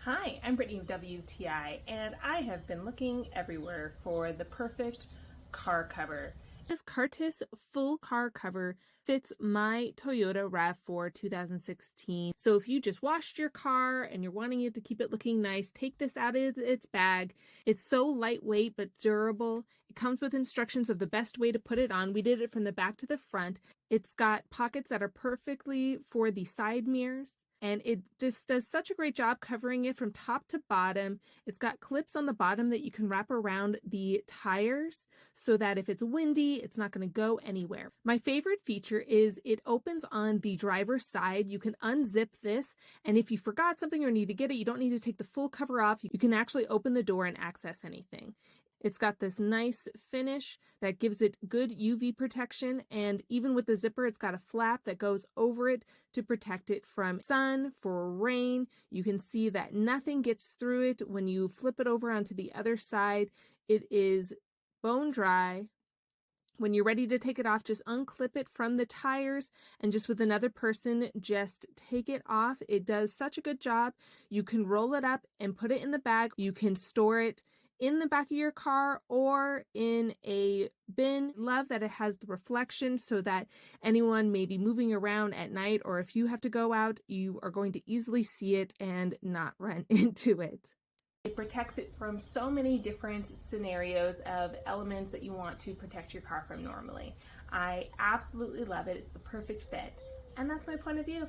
Hi, I'm Brittany of WTI, and I have been looking everywhere for the perfect car cover. This Cartist full car cover fits my Toyota RAV4 2016. So if you just washed your car and you're wanting it to keep it looking nice, take this out of its bag. It's so lightweight but durable. It comes with instructions of the best way to put it on. We did it from the back to the front. It's got pockets that are perfectly for the side mirrors. And it just does such a great job covering it from top to bottom. It's got clips on the bottom that you can wrap around the tires so that if it's windy, it's not going to go anywhere. My favorite feature is it opens on the driver's side. You can unzip this, and if you forgot something or need to get it, you don't need to take the full cover off. You can actually open the door and access anything. It's got this nice finish that gives it good UV protection, and even with the zipper, it's got a flap that goes over it to protect it from sun, for rain. You can see that nothing gets through it. When you flip it over onto the other side, it is bone dry. When you're ready to take it off, just unclip it from the tires and just with another person, just take it off. It does such a good job. You can roll it up and put it in the bag. You can store it in the back of your car or in a bin. Love that it has the reflection so that anyone may be moving around at night, or if you have to go out, you are going to easily see it and not run into it. It protects it from so many different scenarios of elements that you want to protect your car from normally. I absolutely love it. It's the perfect fit. And that's my point of view.